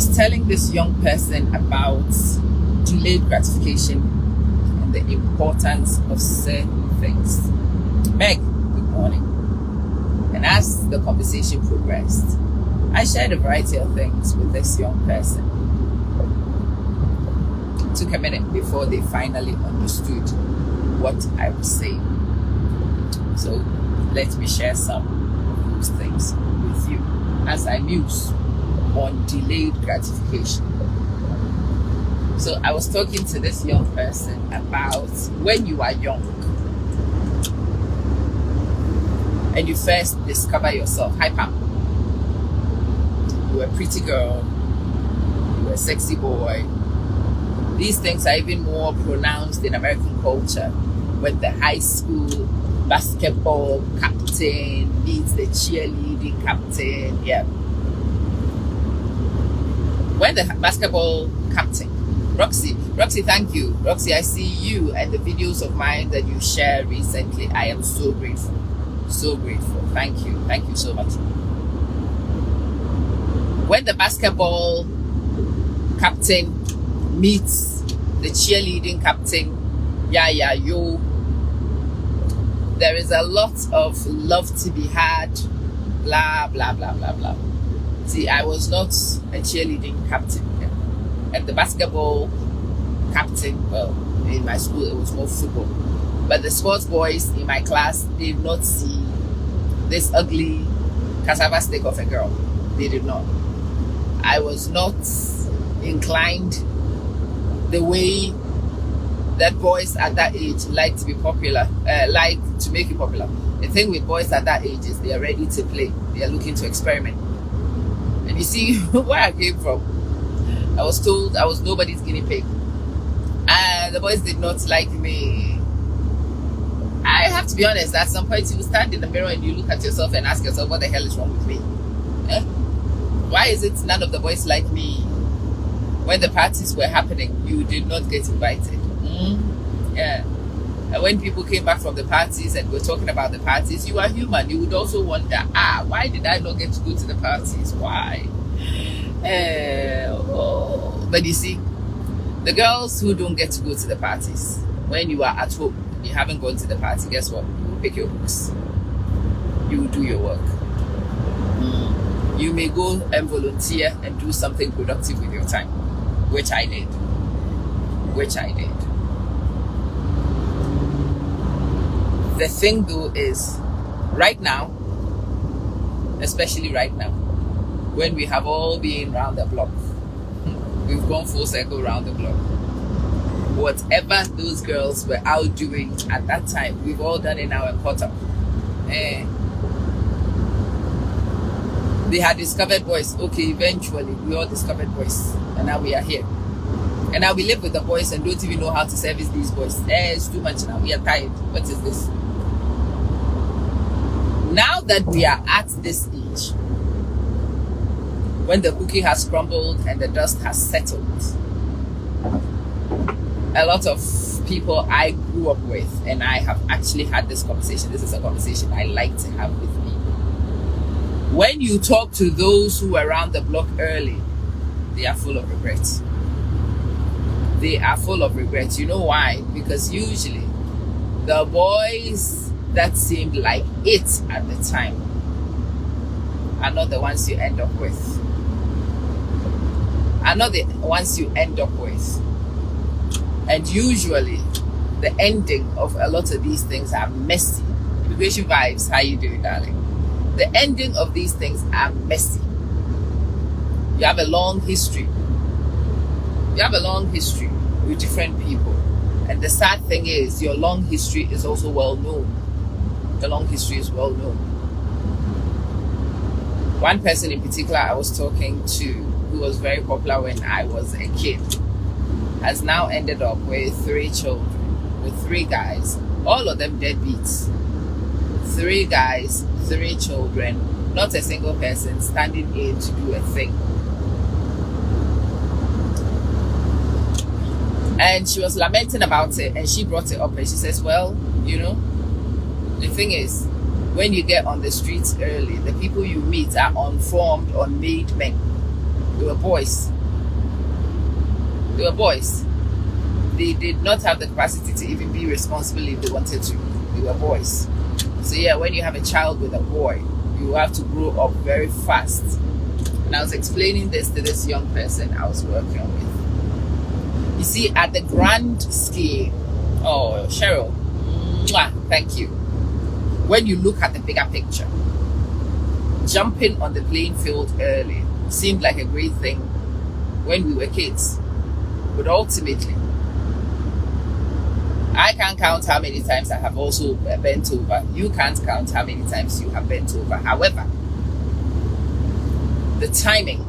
was telling this young person about delayed gratification and the importance of certain things. Meg, good morning. And as the conversation progressed, I shared a variety of things with this young person. It took a minute before they finally understood what I was saying. So let me share some of those things with you as I muse on delayed gratification. So I was talking to this young person about when you are young and you first discover yourself. Hi, Pam. You were a pretty girl, you were a sexy boy. These things are even more pronounced in American culture when the high school basketball captain meets the cheerleading captain. Yeah. When the basketball captain, Roxy, thank you. Roxy, I see you and the videos of mine that you shared recently. I am so grateful. So grateful. Thank you so much. When the basketball captain meets the cheerleading captain, there is a lot of love to be had, blah, blah, blah, blah, blah. See, I was not a cheerleading captain. And the basketball captain, well, in my school, it was more football. But the sports boys in my class did not see this ugly cassava stick of a girl. They did not. I was not inclined the way that boys at that age like to be popular, like to make it popular. The thing with boys at that age is they are ready to play. They are looking to experiment. And you see where I came from. I was told I was nobody's guinea pig. And the boys did not like me. I have to be honest, at some point you stand in the mirror and you look at yourself and ask yourself, what the hell is wrong with me? Why is it none of the boys like me? When the parties were happening, you did not get invited. Yeah. And when people came back from the parties and were talking about the parties, you are human. You would also wonder, why did I not get to go to the parties? Why? But you see, the girls who don't get to go to the parties, when you are at home, you haven't gone to the party, guess what? You will pick your books. You will do your work. You may go and volunteer and do something productive with your time, which I did. The thing though is, right now, especially right now, when we have all been round the block, we've gone full circle round the block. Whatever those girls were out doing at that time, we've all done it now and caught up. They had discovered boys. Okay, eventually we all discovered boys, and now we are here. And now we live with the boys and don't even know how to service these boys. It's too much now. We are tired. What is this? Now that we are at this age, when the cookie has crumbled and the dust has settled, a lot of people I grew up with, and I have actually had this conversation. This is a conversation I like to have with people. When you talk to those who were around the block early, they are full of regrets. They are full of regrets. You know why? Because usually the boys that seemed like it at the time are not the ones you end up with. And usually the ending of a lot of these things are messy. Immigration vibes, how you doing, darling? The ending of these things are messy. You have a long history. With different people. And the sad thing is, your long history is also well known. One person in particular I was talking to, who was very popular when I was a kid, has now ended up with 3 children, with 3 guys, all of them deadbeats. 3 guys, 3 children, not a single person standing in to do a thing. And she was lamenting about it, and she brought it up, and she says, well, the thing is, when you get on the streets early, the people you meet are unformed, unmade men. They were boys. They were boys. They did not have the capacity to even be responsible if they wanted to. They were boys. So yeah, when you have a child with a boy, you have to grow up very fast. And I was explaining this to this young person I was working with. You see, at the grand scale, oh, Cheryl, mwah, thank you. When you look at the bigger picture, jumping on the playing field early seemed like a great thing when we were kids. But ultimately, I can't count how many times I have also bent over. You can't count how many times you have bent over. However, the timing,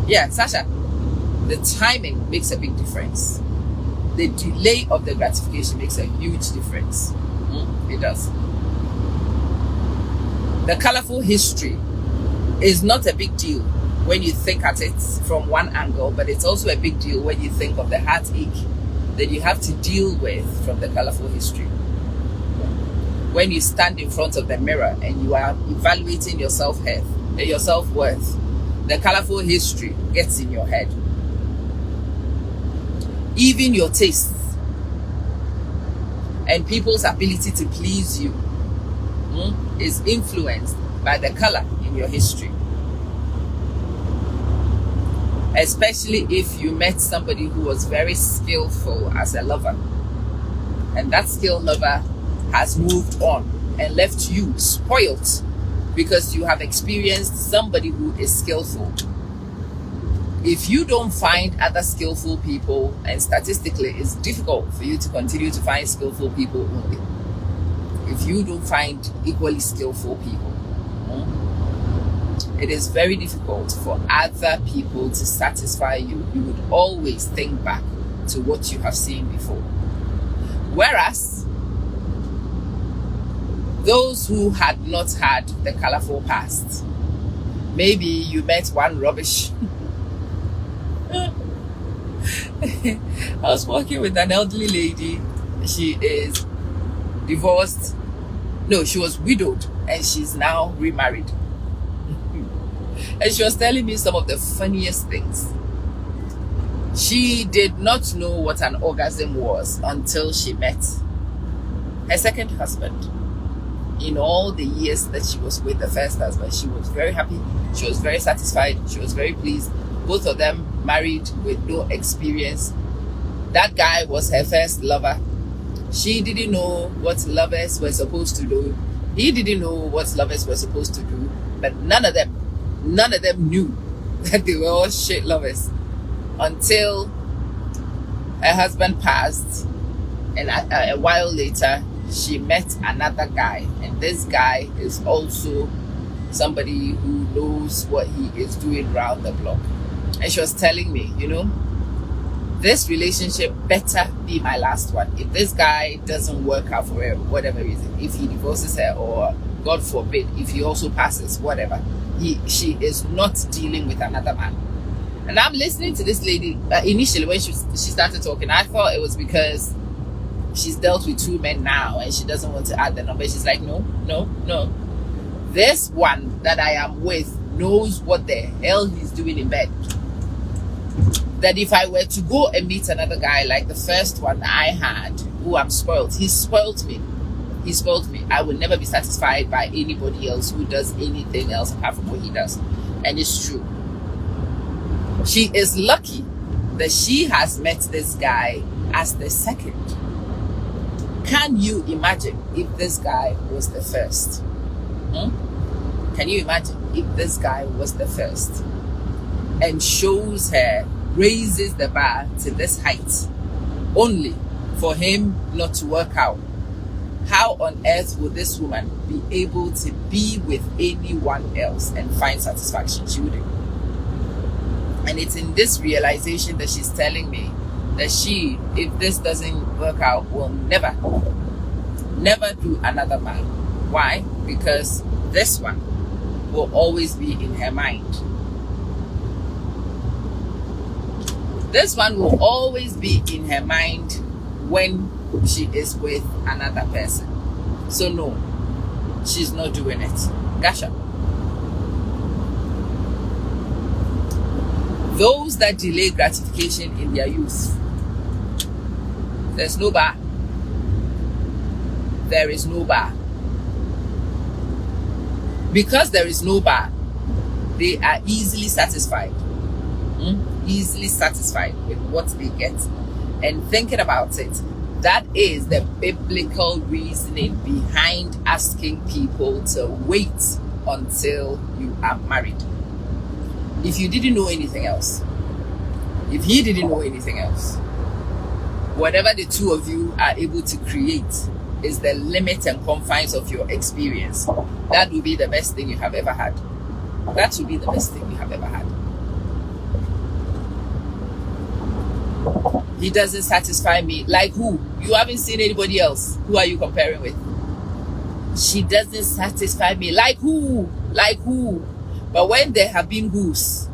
yeah, Sasha, the timing makes a big difference. The delay of the gratification makes a huge difference. It does. The colorful history is not a big deal when you think at it from one angle, but it's also a big deal when you think of the heartache that you have to deal with from the colorful history. When you stand in front of the mirror and you are evaluating your self-worth, the colorful history gets in your head. Even your tastes and people's ability to please you is influenced by the color in your history. Especially if you met somebody who was very skillful as a lover, and that skilled lover has moved on and left you spoilt because you have experienced somebody who is skillful. If you don't find other skillful people, and statistically it's difficult for you to continue to find skillful people only, if you don't find equally skillful people, it is very difficult for other people to satisfy you. You would always think back to what you have seen before. Whereas those who had not had the colorful past, maybe you met one rubbish. I was working with an elderly lady. She is divorced. No, she was widowed and she's now remarried. And she was telling me some of the funniest things. She did not know what an orgasm was until she met her second husband. In all the years that she was with the first husband, she was very happy. She was very satisfied. She was very pleased. Both of them married with no experience. That guy was her first lover. She didn't know what lovers were supposed to do. He didn't know what lovers were supposed to do. But none of them knew that they were all shit lovers until her husband passed, and a while later she met another guy, and this guy is also somebody who knows what he is doing round the block. And she was telling me, this relationship better be my last one. If this guy doesn't work out for her, whatever reason, if he divorces her, or God forbid, if he also passes, whatever, she is not dealing with another man. And I'm listening to this lady. Initially, when she started talking, I thought it was because she's dealt with two men now and she doesn't want to add the number. She's like, no. This one that I am with knows what the hell he's doing in bed. That if I were to go and meet another guy like the first one I had, who I'm spoiled, he spoiled me. I will never be satisfied by anybody else who does anything else apart from what he does. And it's true. She is lucky that she has met this guy as the second. Can you imagine if this guy was the first? Can you imagine if this guy was the first and shows her, raises the bar to this height only for him not to work out? How on earth will this woman be able to be with anyone else and find satisfaction? She wouldn't. And it's in this realization that she's telling me that she, if this doesn't work out, will never do another man. Why? Because this one will always be in her mind. This one will always be in her mind when she is with another person. So no, she's not doing it. Gasha. Those that delay gratification in their youth, there's no bar. There is no bar. Because there is no bar, they are easily satisfied. Easily satisfied with what they get. And thinking about it, that is the biblical reasoning behind asking people to wait until you are married. If you didn't know anything else, if he didn't know anything else, whatever the two of you are able to create is the limit and confines of your experience. That will be the best thing you have ever had. That will be the best thing you have ever had. He doesn't satisfy me. Like who? You haven't seen anybody else. Who are you comparing with? She doesn't satisfy me. Like who? Like who? But when there have been who's,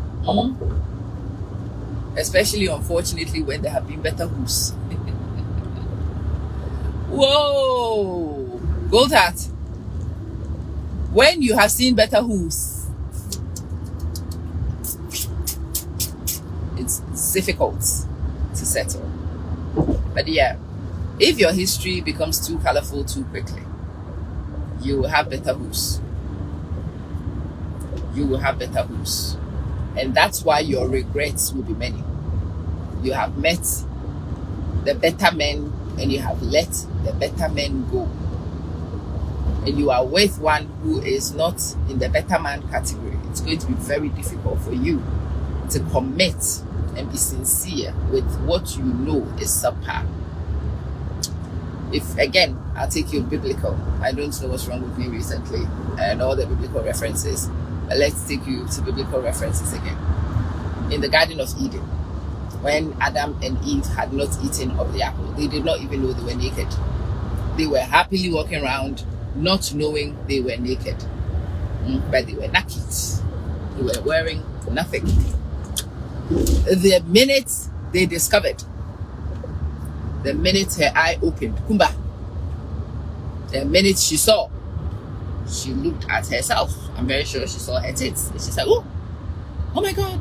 especially unfortunately when there have been better who's. Whoa! Gold Heart. When you have seen better who's, it's difficult to settle. But yeah, if your history becomes too colorful too quickly, you will have better who's. You will have better who's. And that's why your regrets will be many. You have met the better men and you have let the better men go. And you are with one who is not in the better man category. It's going to be very difficult for you to commit and be sincere with what you know is subpar. If again, I'll take you biblical. I don't know what's wrong with me recently and all the biblical references. But let's take you to biblical references again. In the Garden of Eden, when Adam and Eve had not eaten of the apple, they did not even know they were naked. They were happily walking around not knowing they were naked. But they were naked. They were wearing nothing. The minute they discovered, the minute her eye opened, Kumba, the minute she saw, she looked at herself. I'm very sure she saw her tits. And she said, oh my God,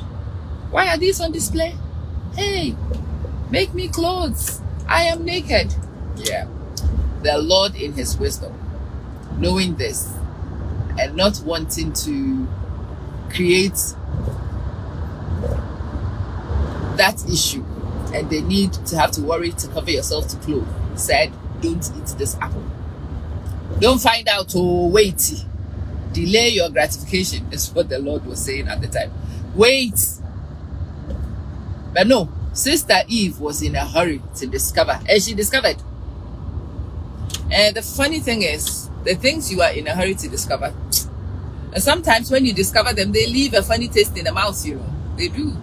why are these on display? Hey, make me clothes. I am naked. Yeah. The Lord in his wisdom, knowing this and not wanting to create that issue and the need to have to worry to cover yourself to clothe, said, don't eat this apple. Don't find out, oh, wait. Delay your gratification is what the Lord was saying at the time. Wait. But no, Sister Eve was in a hurry to discover, and she discovered. And the funny thing is, the things you are in a hurry to discover, and sometimes when you discover them, they leave a funny taste in the mouth, you know. They do.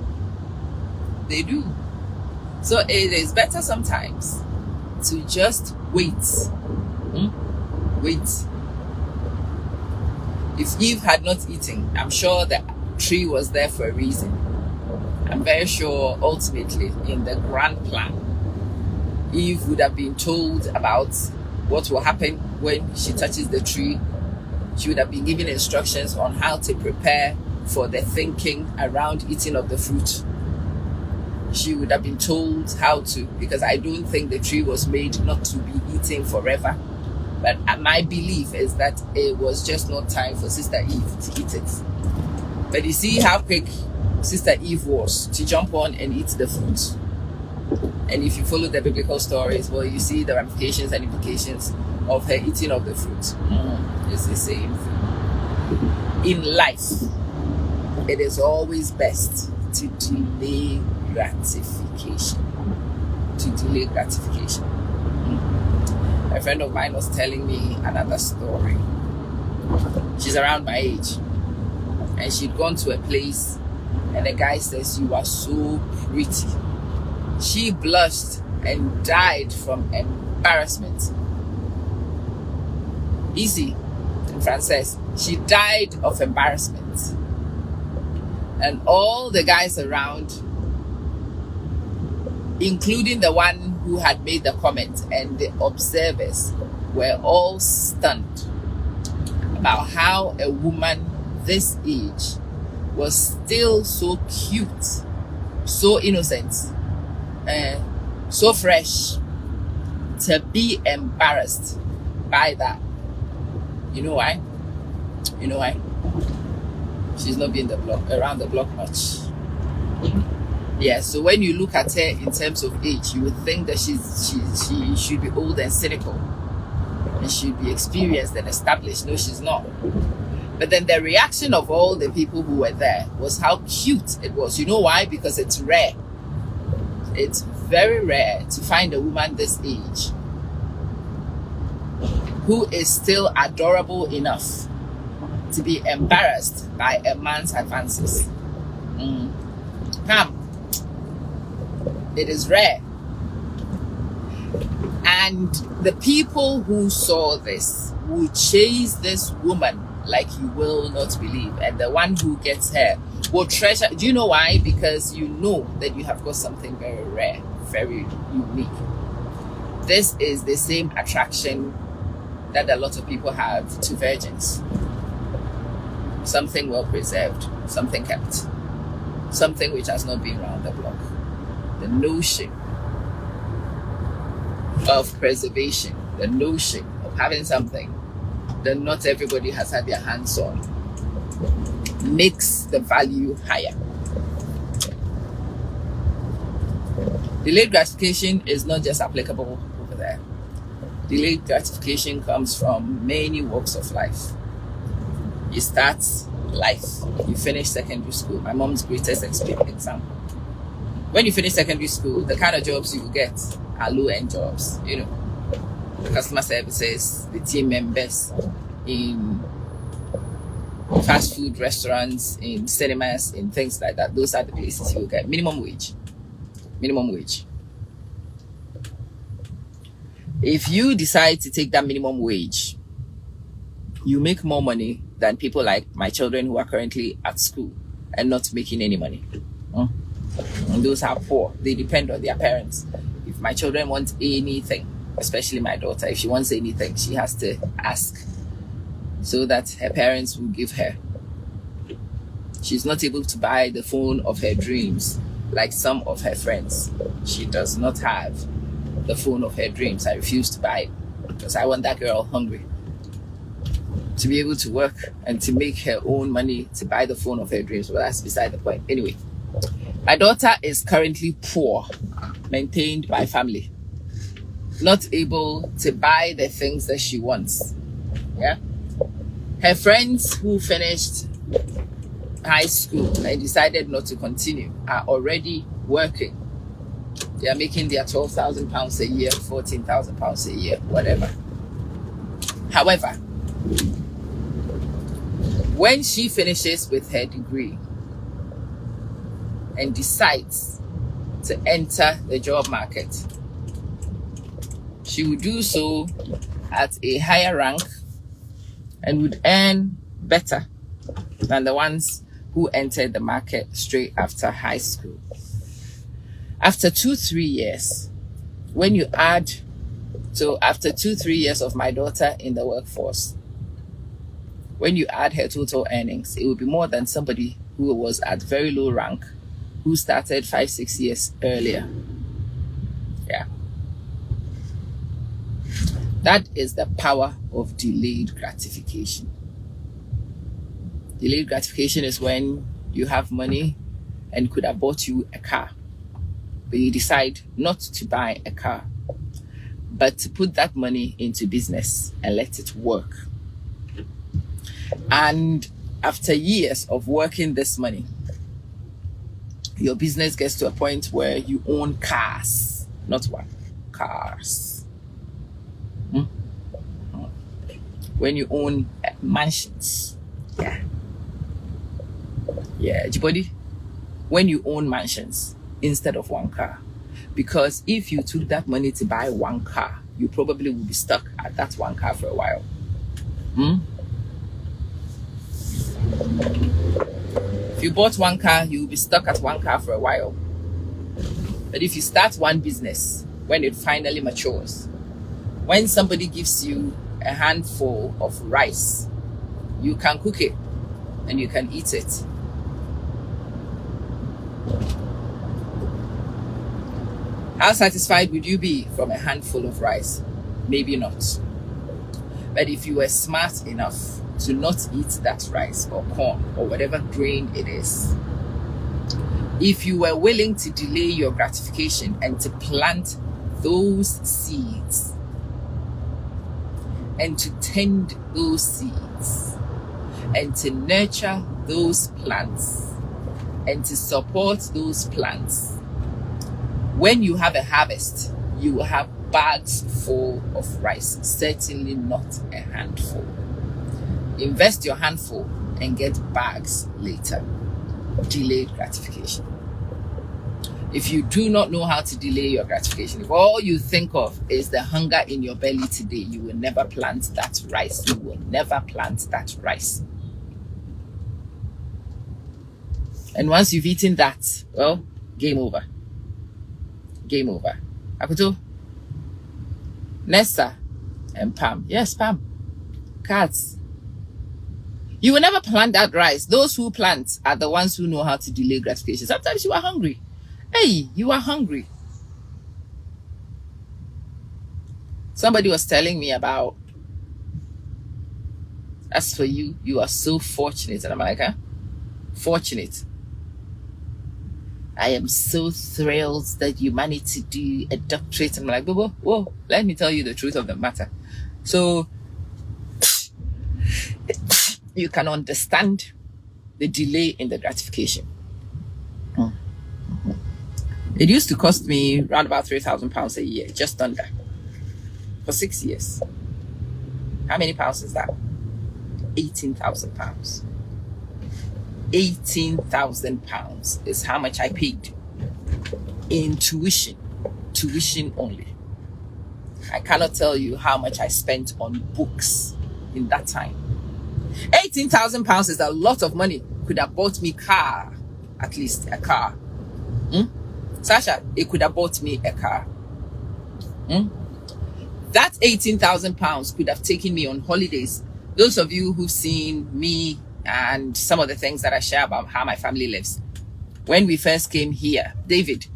They do. So it is better sometimes to just wait. Wait. If Eve had not eaten, I'm sure the tree was there for a reason. I'm very sure ultimately in the grand plan, Eve would have been told about what will happen when she touches the tree. She would have been given instructions on how to prepare for the thinking around eating of the fruit. She would have been told how to, because I don't think the tree was made not to be eaten forever. But my belief is that it was just not time for Sister Eve to eat it. But you see how quick Sister Eve was to jump on and eat the fruit. And if you follow the biblical stories, well, you see the ramifications and implications of her eating of the fruit. It's the same thing. In life, it is always best to delay gratification. To delay gratification. A friend of mine was telling me another story. She's around my age. And she'd gone to a place and the guy says, you are so pretty. She blushed and died from embarrassment. Easy in Frances. She died of embarrassment. And all the guys around, including the one who had made the comment and the observers, were all stunned about how a woman this age was still so cute so innocent, so fresh, to be embarrassed by that. You know why? You know why? She's not been around the block much. Yeah, so when you look at her in terms of age, you would think that she should be old and cynical, and she'd be experienced and established. No, she's not. But then the reaction of all the people who were there was how cute it was. You know why? Because it's rare. It's very rare to find a woman this age who is still adorable enough to be embarrassed by a man's advances. Come. It is rare. And the people who saw this will chase this woman like you will not believe. And the one who gets her will treasure. Do you know why? Because you know that you have got something very rare, very unique. This is the same attraction that a lot of people have to virgins. Something well preserved, something kept, something which has not been around the block. The notion of preservation, the notion of having something that not everybody has had their hands on, makes the value higher. Delayed gratification is not just applicable over there. Delayed gratification comes from many walks of life. You start life, you finish secondary school. My mom's greatest example. When you finish secondary school, the kind of jobs you will get are low-end jobs. You know, customer services, the team members in fast food restaurants, in cinemas, in things like that. Those are the places you will get minimum wage. Minimum wage. If you decide to take that minimum wage, you make more money than people like my children who are currently at school and not making any money. And those are poor. They depend on their parents. If my children want anything, especially my daughter, if she wants anything, she has to ask so that her parents will give her. She's not able to buy the phone of her dreams like some of her friends. She does not have the phone of her dreams. I refuse to buy it because I want that girl hungry to be able to work and to make her own money to buy the phone of her dreams. But that's beside the point. Anyway, my daughter is currently poor, maintained by family, not able to buy the things that she wants. Yeah, her friends who finished high school and decided not to continue are already working. They are making their £12,000 a year, £14,000 a year, whatever. However, when she finishes with her degree and decides to enter the job market, she would do so at a higher rank and would earn better than the ones who entered the market straight after high school. After 2-3 years, when you add, so after 2-3 years of my daughter in the workforce, when you add her total earnings, it will be more than somebody who was at very low rank, who started 5-6 years earlier. Yeah. That is the power of delayed gratification. Delayed gratification is when you have money and could have bought you a car, but you decide not to buy a car, but to put that money into business and let it work. And after years of working this money, your business gets to a point where you own cars, not one, cars. When you own mansions. Yeah, Jibodi, when you own mansions instead of one car. Because if you took that money to buy one car, you probably would be stuck at that one car for a while. If you bought one car, you will be stuck at one car for a while. But if you start one business, when it finally matures, when somebody gives you a handful of rice, you can cook it and you can eat it. How satisfied would you be from a handful of rice? Maybe not. But if you were smart enough to not eat that rice or corn or whatever grain it is, if you were willing to delay your gratification and to plant those seeds and to tend those seeds and to nurture those plants and to support those plants, when you have a harvest, you will have bags full of rice, certainly not a handful. Invest your handful and get bags later. Delayed gratification. If you do not know how to delay your gratification, if all you think of is the hunger in your belly today, you will never plant that rice. You will never plant that rice. And once you've eaten that, well, game over. Game over. Akuto, Nessa, and Pam. Yes, Pam. Cats. You will never plant that rice. Those who plant are the ones who know how to delay gratification. Sometimes you are hungry. Hey, you are hungry. Somebody was telling me about, as for you, you are so fortunate. And I'm like, huh? Fortunate. I am so thrilled that you managed to do a doctorate. I'm like, whoa, let me tell you the truth of the matter. So you can understand the delay in the gratification. It used to cost me around about £3,000 a year, just under, for 6 years. How many pounds is that? £18,000. £18,000 is how much I paid in tuition only. I cannot tell you how much I spent on books in that time. £18,000 is a lot of money. Could have bought me car, at least a car. Sasha, it could have bought me a car. That £18,000 could have taken me on holidays. Those of you who've seen me and some of the things that I share about how my family lives. When we first came here, David,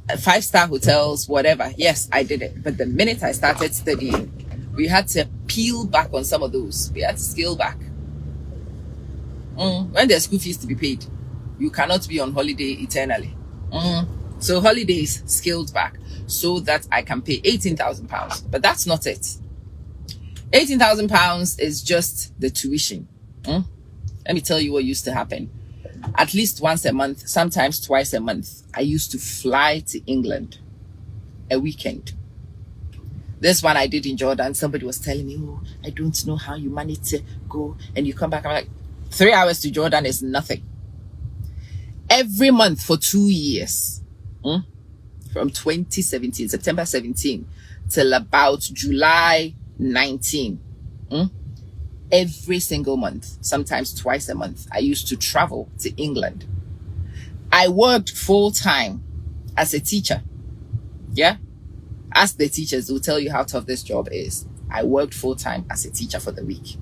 5-star hotels, whatever. Yes, I did it. But the minute I started studying, we had to peel back on some of those. We had to scale back. When there's school fees to be paid, you cannot be on holiday eternally. So holidays scaled back so that I can pay £18,000. But that's not it. £18,000 is just the tuition. Let me tell you what used to happen. At least once a month, sometimes twice a month, I used to fly to England a weekend. This one I did in Jordan. Somebody was telling me, oh, I don't know how you managed to go and you come back. I'm like, 3 hours to Jordan is nothing. Every month for 2 years, from 2017, September 17, till about July 19, every single month, sometimes twice a month, I used to travel to England. I worked full-time as a teacher. Yeah? Ask the teachers, they'll tell you how tough this job is. I worked full-time as a teacher for the week.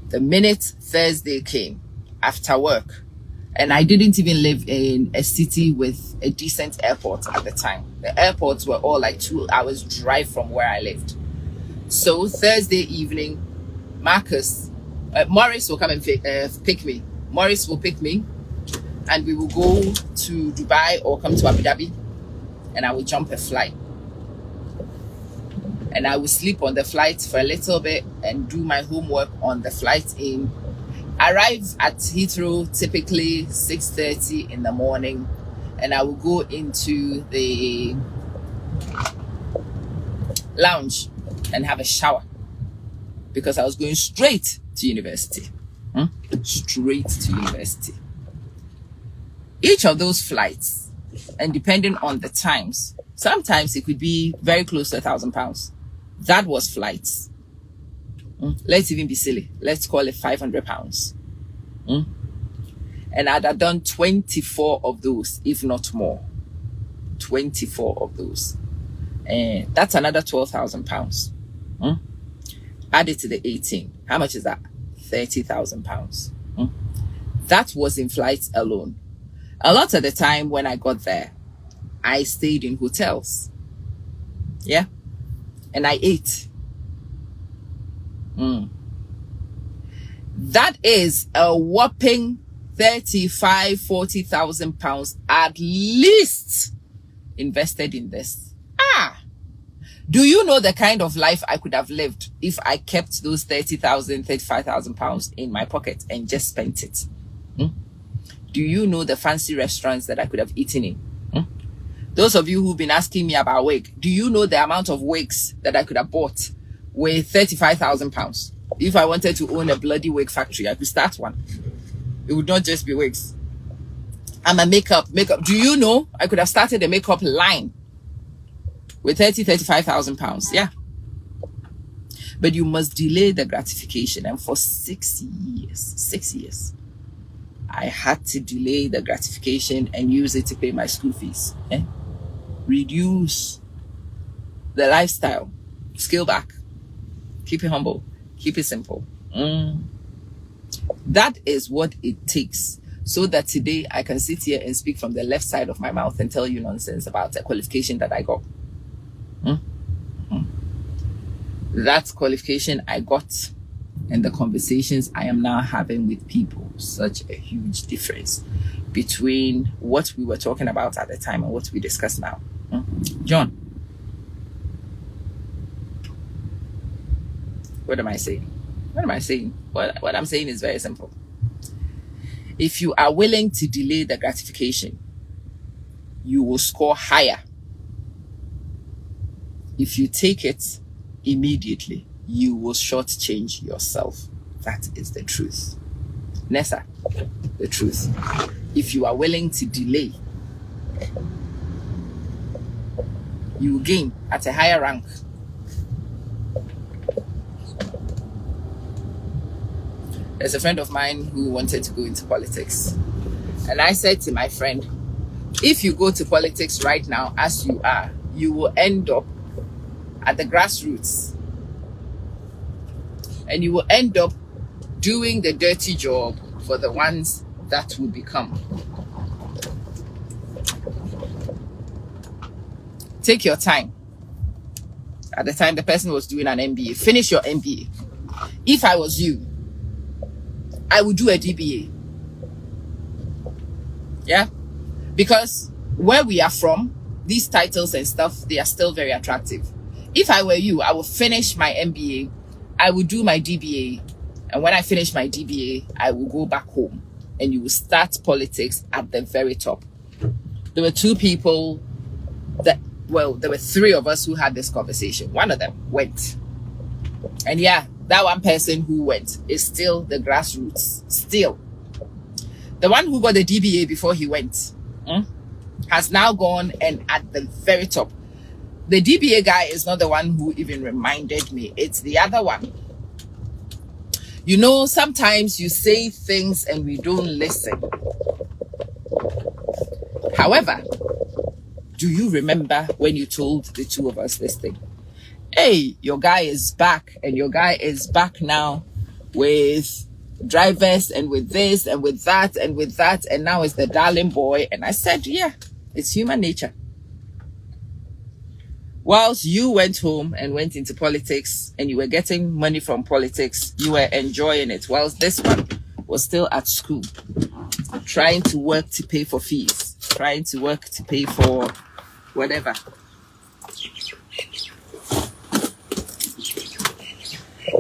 The minute Thursday came, after work, and I didn't even live in a city with a decent airport at the time. The airports were all like 2 hours drive from where I lived. So Thursday evening, Morris will come and pick me. Morris will pick me and we will go to Dubai or come to Abu Dhabi, and I will jump a flight. And I will sleep on the flight for a little bit and do my homework on the flight in. Arrive at Heathrow typically 6:30 in the morning, and I will go into the lounge and have a shower because I was going straight to university. Straight to university. Each of those flights, and depending on the times, sometimes it could be very close to £1,000. That was flights. Let's even be silly. Let's call it £500. And I'd have done 24 of those, if not more. 24 of those. And that's another £12,000. Add it to the 18. How much is that? £30,000. That was in flights alone. A lot of the time when I got there, I stayed in hotels. Yeah. And I ate. That is a whopping 35,000-40,000 pounds at least invested in this. Do you know the kind of life I could have lived if I kept those 35,000 pounds in my pocket and just spent it? Do you know the fancy restaurants that I could have eaten in? Those of you who've been asking me about wig, do you know the amount of wigs that I could have bought with 35,000 pounds? If I wanted to own a bloody wig factory, I could start one. It would not just be wigs. I'm a makeup. Do you know I could have started a makeup line with 35,000 pounds? Yeah. But you must delay the gratification. And for 6 years, I had to delay the gratification and use it to pay my school fees. Reduce the lifestyle. Scale back. Keep it humble. Keep it simple. That is what it takes, so that today I can sit here and speak from the left side of my mouth and tell you nonsense about a qualification that I got. That qualification I got, and the conversations I am now having with people, such a huge difference between what we were talking about at the time and what we discuss now. John, what am I saying? What I'm saying is very simple. If you are willing to delay the gratification, you will score higher. If you take it immediately, you will shortchange yourself. That is the truth. Nessa, the truth. If you are willing to delay, you will gain at a higher rank. There's a friend of mine who wanted to go into politics. And I said to my friend, if you go to politics right now as you are, you will end up at the grassroots. And you will end up doing the dirty job for the ones that will become. Take your time. At the time the person was doing an MBA, finish your MBA. If I was you, I would do a DBA. Yeah? Because where we are from, these titles and stuff, they are still very attractive. If I were you, I would finish my MBA, I would do my DBA, and when I finish my DBA, I will go back home and you will start politics at the very top. There were two people there were three of us who had this conversation. One of them went. And yeah, that one person who went is still the grassroots. Still. The one who got the DBA before he went has now gone and at the very top. The DBA guy is not the one who even reminded me. It's the other one. You know, sometimes you say things and we don't listen. However, do you remember when you told the two of us this thing? Hey, your guy is back, and your guy is back now with drivers and with this and with that and with that, and now it's the darling boy. And I said, yeah, it's human nature. Whilst you went home and went into politics and you were getting money from politics, you were enjoying it. Whilst this one was still at school, trying to work to pay for fees, trying to work to pay for whatever.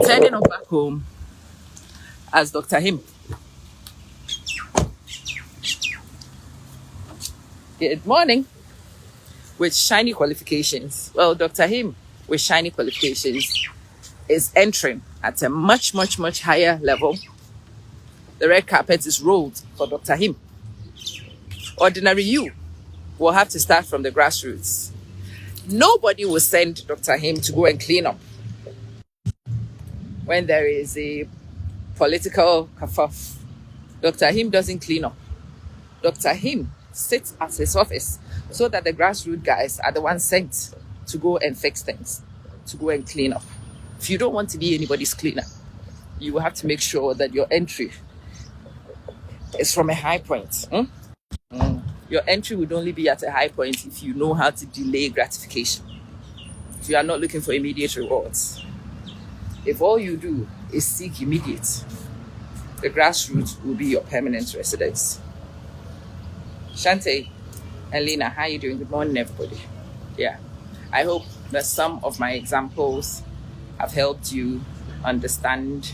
Turning up back home as Dr. Him. Good morning. With shiny qualifications. Well, Dr. Him with shiny qualifications is entering at a much, much, much higher level. The red carpet is rolled for Dr. Him. Ordinary you will have to start from the grassroots. Nobody will send Dr. Him to go and clean up when there is a political kerfuffle. Dr. Him doesn't clean up. Dr. Him sits at his office so that the grassroots guys are the ones sent to go and fix things, to go and clean up. If you don't want to be anybody's cleaner, you will have to make sure that your entry is from a high point. Your entry would only be at a high point if you know how to delay gratification. If you are not looking for immediate rewards. If all you do is seek immediate, the grassroots will be your permanent residence. Shante and Lena, how are you doing? Good morning, everybody. Yeah, I hope that some of my examples have helped you understand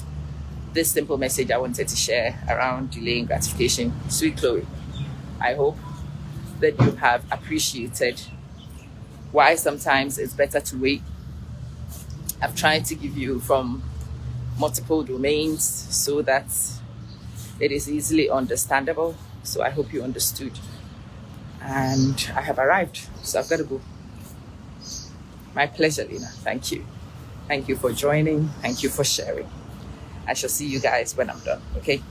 this simple message I wanted to share around delaying gratification. Sweet Chloe, I hope that you have appreciated why sometimes it's better to wait. I've tried to give you from multiple domains so that it is easily understandable. So I hope you understood. And I have arrived, so I've got to go. My pleasure, Lena. Thank you. Thank you for joining. Thank you for sharing. I shall see you guys when I'm done, okay?